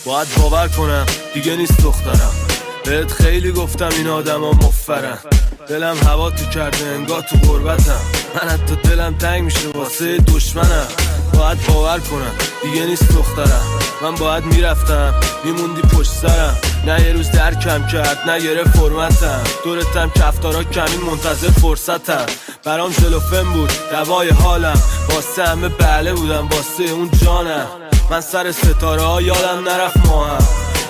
باید باور کنم دیگه نیست دخترم. بهت خیلی گفتم این آدم ها مفرن، دلم هوا تو کرده انگار تو غربتم. من حتی دلم تنگ میشه واسه دشمنم. باید باور کنم دیگه نیست دخترم. من باید میرفتم میموندی پشت سرم، نه یه روز درکم کرد نه یه فرمتم. دورتم کفتارا کمین منتظر فرصتم. برام جلوفن بود دوای حالم، واسه همه بله بودم واسه اون جانم. من سر ستاره ها یادم نرفت ماهم،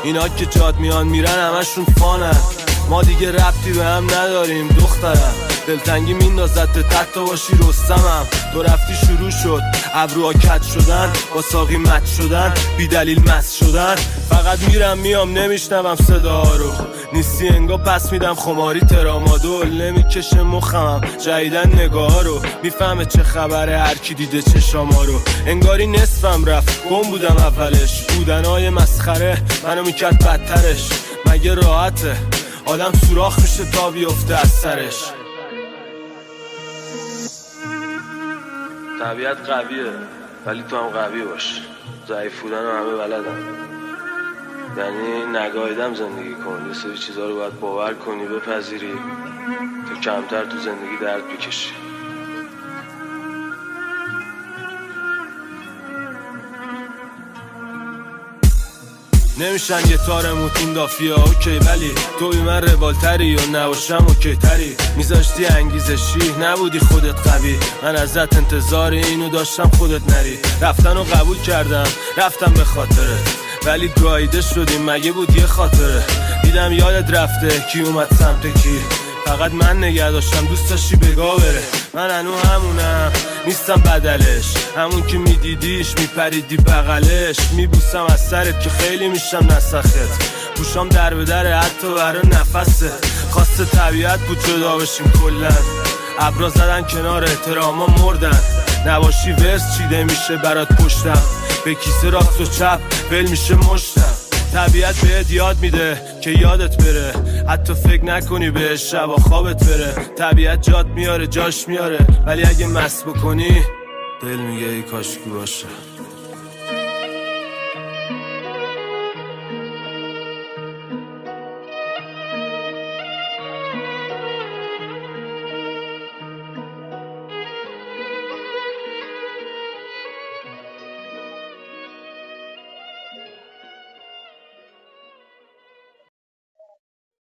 اینا که جاد میان میرن همشون فانن. ما دیگه ربطی به هم نداریم دخترم، دلتنگی میندازد تحت باشی رستمم. تو رفتی شروع شد ابروها کج شدن، با ساقی مت شدن، بی دلیل مست شدن. فقط میرم میام نمیشنوم صدا رو، نیستی انگا پس میدم خماری ترامادول. نمیکشه مخم جدیدن نگاه رو، میفهمه چه خبره هر کی دیده چشاما رو. انگاری نصفم رفت گم بودم اولش، بودنهای مسخره منو میکرد بدترش. مگه راحته آدم سوراخ میشه تا بیفته از سرش. طبیعت قویه ولی تو هم قوی باش، ضعیف بودن رو همه بلدن. یعنی نگاهیدم زندگی کن، یه سری چیزا رو باید باور کنی بپذیری تا کمتر تو زندگی درد بکشی. نمیشن یه تار موتین دافیا اوکی، ولی تو بی من روالتری و نباشم اوکی تری. میذاشتی انگیزشی نبودی خودت قوی، من ازت انتظار اینو داشتم خودت نری. رفتن و قبول کردم رفتم به خاطرت، ولی گاییده شدیم مگه بود یه خاطره. دیدم یادت رفته کی اومد سمت کی، فقط من نگه داشتم دوست داشتی بگاه بره. من هنو همونم نیستم بدلش، همون که میدیدیش میپریدی بغلش. میبوسم از سرت که خیلی میشم نسخت، گوشام در به در حتی برا نفسه. خواسته طبیعت بود جدا بشیم کلن، ابرا زدن کنار احتراما مردن. نباشی ورس چیده میشه برات پشتم، به کیسه راست و چپ ول میشه مشتم. طبیعت بهت یاد میده که یادت بره، حتی فکر نکنی بهش شب و خوابت بره. طبیعت جات میاره جاش میاره، ولی اگه مست بکنی دل میگه ای کاشکی باشه.